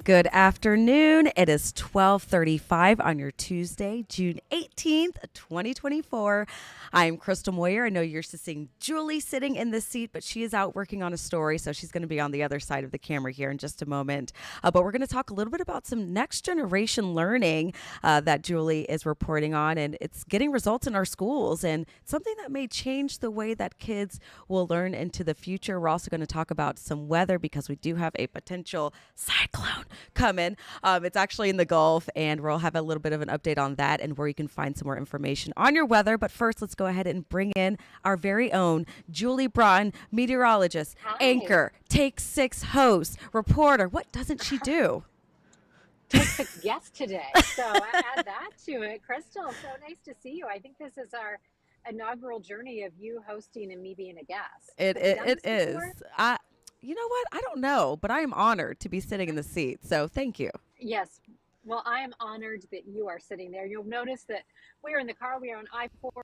Good afternoon. It is 12:35 on your Tuesday, June 18th, 2024. I'm Crystal Moyer. I know you're seeing Julie sitting in this seat, but she is out working on a story, so she's going to be on the other side of the camera here in just a moment. But we're going to talk a little bit about some next generation learning that Julie is reporting on, and it's getting results in our schools and something that may change the way that kids will learn into the future. We're also going to talk about some weather because we do have a potential cyclone coming. It's actually in the Gulf, and we'll have a little bit of an update on that and where you can find some more information on your weather. But first, let's go ahead and bring in our very own Julie Broughton, meteorologist, Hi. anchor, Take Six host, reporter. What doesn't she do? Take six guests today. So add that to it. Crystal, so nice to see you. I think this is our inaugural journey of you hosting and me being a guest. It, Have we it, done it this before? is. You know what? I don't know, but I am honored to be sitting in the seat. So thank you. Yes. Well, I am honored that you are sitting there. You'll notice that we are in the car. We are on I-4. We're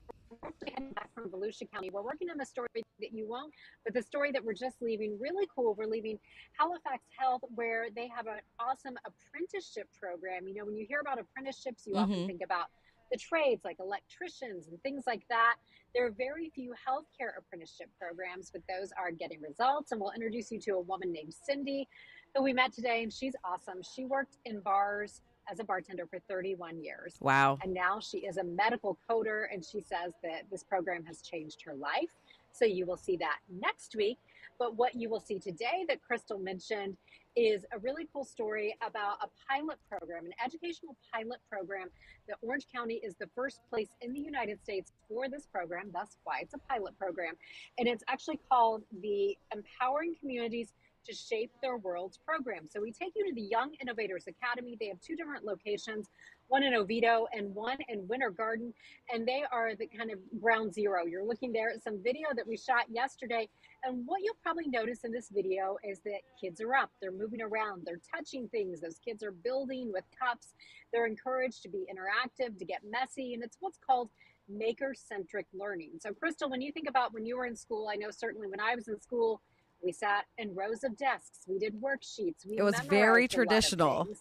heading back from Volusia County. We're working on a story that you won't, but the story that we're just leaving, really cool. We're leaving Halifax Health, where they have an awesome apprenticeship program. You know, when you hear about apprenticeships, you often Hmm. think about the trades like electricians and things like that. There are very few healthcare apprenticeship programs, but those are getting results. And we'll introduce you to a woman named Cindy who we met today, and she's awesome. She worked in bars as a bartender for 31 years. Wow. And now she is a medical coder, and she says that this program has changed her life. So you will see that next week. But what you will see today that Crystal mentioned is a really cool story about a pilot program, an educational pilot program that Orange County is the first place in the United States for this program. That's why it's a pilot program. And it's actually called the Empowering Communities to Shape Their Worlds program. So we take you to the Young Innovators Academy. They have two different locations, one in Oviedo and one in Winter Garden, and they are the kind of ground zero. You're looking there at some video that we shot yesterday, and what you'll probably notice in this video is that kids are up, they're moving around, they're touching things. Those kids are building with cups. They're encouraged to be interactive, to get messy, and it's what's called maker-centric learning. So Crystal, when you think about when you were in school, I know certainly when I was in school, we sat in rows of desks. We did worksheets. We It was very memorized a lot of traditional, things.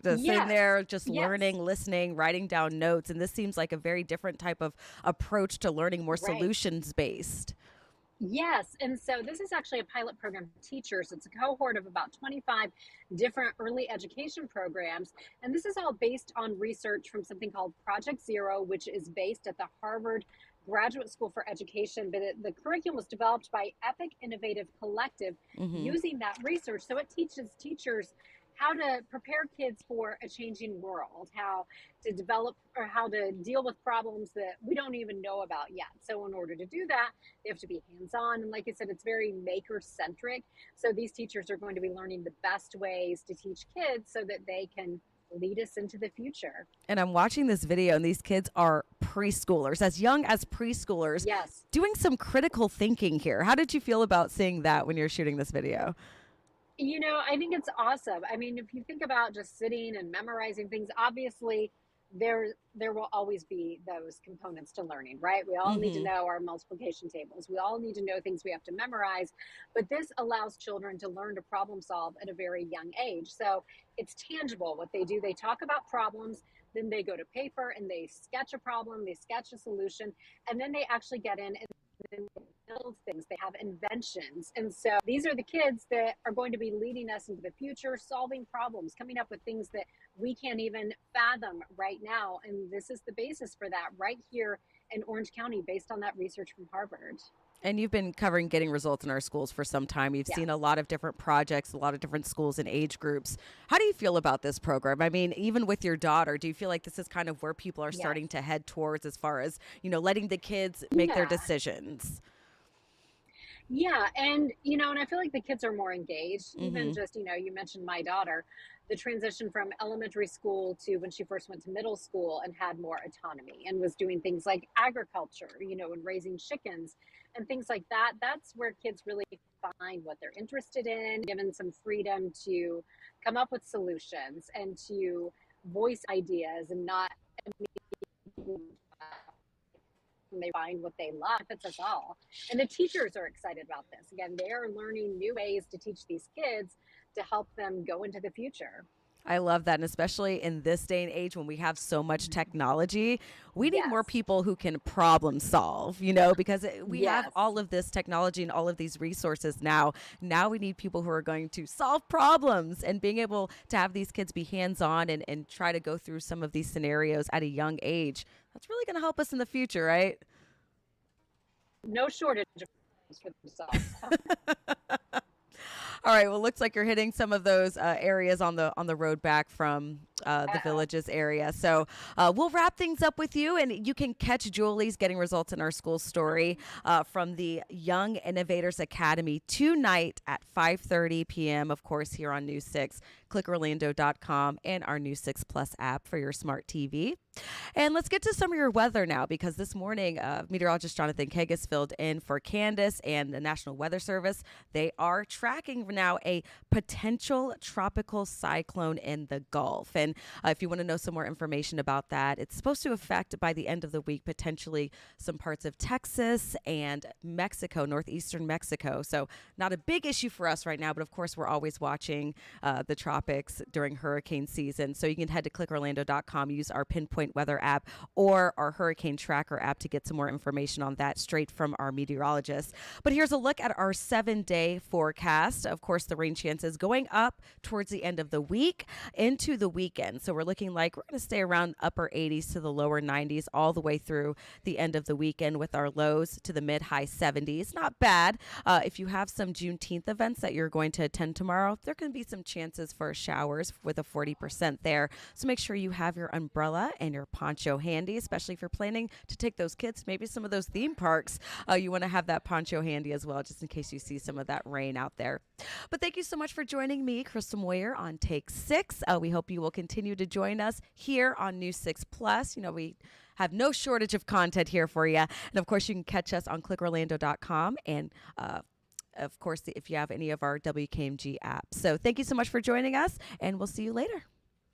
just sitting Yes. there, just Yes. learning, listening, writing down notes. And this seems like a very different type of approach to learning, more Right. solutions based. Yes. And so this is actually a pilot program for teachers. It's a cohort of about 25 different early education programs. And this is all based on research from something called Project Zero, which is based at the Harvard Graduate School for Education. But the curriculum was developed by Epic Innovative Collective Hmm. using that research. So it teaches teachers how to prepare kids for a changing world, how to develop or how to deal with problems that we don't even know about yet. So in order to do that, they have to be hands-on. And like I said, it's very maker-centric. So these teachers are going to be learning the best ways to teach kids so that they can lead us into the future. And I'm watching this video, and these kids are preschoolers, as young as preschoolers, Yes. doing some critical thinking here. How did you feel about seeing that when you're shooting this video? You know, I think it's awesome. I mean, if you think about just sitting and memorizing things, obviously there will always be those components to learning, right? We all need to Hmm. know our multiplication tables. We all need to know things we have to memorize, but this allows children to learn to problem solve at a very young age. So it's tangible what they do. They talk about problems, then they go to paper and they sketch a problem, they sketch a solution, and then they actually get in and build things. They have inventions. And so these are the kids that are going to be leading us into the future, solving problems, coming up with things that we can't even fathom right now. And this is the basis for that right here in Orange County, based on that research from Harvard. And you've been covering getting results in our schools for some time. You've Yeah. seen a lot of different projects, a lot of different schools and age groups. How do you feel about this program? I mean, even with your daughter, do you feel like this is kind of where people are Yes. starting to head towards as far as, letting the kids make their Yeah. decisions? Yeah, and and I feel like the kids are more engaged. Even Hmm. just, you mentioned my daughter, the transition from elementary school to when she first went to middle school and had more autonomy and was doing things like agriculture, and raising chickens and things like that. That's where kids really find what they're interested in, given some freedom to come up with solutions and to voice ideas and not and they find what they love. It's us all. And the teachers are excited about this. Again, they are learning new ways to teach these kids to help them go into the future. I love that. And especially in this day and age when we have so much technology, we need more Yes. people who can problem solve, because we have Yes. all of this technology and all of these resources now. Now we need people who are going to solve problems, and being able to have these kids be hands on and try to go through some of these scenarios at a young age. That's really going to help us in the future, right? No shortage of for themselves. All right. Well, looks like you're hitting some of those areas on the road back from the Yeah. villages area. So we'll wrap things up with you, and you can catch Julie's getting results in our school story from the Young Innovators Academy tonight at 5:30 p.m. Of course, here on News 6, clickorlando.com, and our News 6 Plus app for your smart TV. And let's get to some of your weather now, because this morning, meteorologist Jonathan Kagas filled in for Candace and the National Weather Service. They are tracking now a potential tropical cyclone in the Gulf. And if you want to know some more information about that, it's supposed to affect by the end of the week potentially some parts of Texas and Mexico, northeastern Mexico. So not a big issue for us right now, but of course we're always watching the tropics during hurricane season. So you can head to clickorlando.com, use our Pinpoint Weather app or our Hurricane Tracker app to get some more information on that straight from our meteorologist. But here's a look at our 7-day forecast. Of course, the rain chances going up towards the end of the week into the weekend. So we're looking like we're going to stay around upper 80s to the lower 90s all the way through the end of the weekend, with our lows to the mid-high 70s. Not bad. If you have some Juneteenth events that you're going to attend tomorrow, there can be some chances for showers with a 40% there. So make sure you have your umbrella and your poncho handy, especially if you're planning to take those kids, maybe some of those theme parks. You want to have that poncho handy as well, just in case you see some of that rain out there. But thank you so much for joining me, Crystal Moyer, on Take 6. We hope you will continue to join us here on News 6 Plus. We have no shortage of content here for you. And of course, you can catch us on clickorlando.com and of course, if you have any of our WKMG apps. So thank you so much for joining us, and we'll see you later.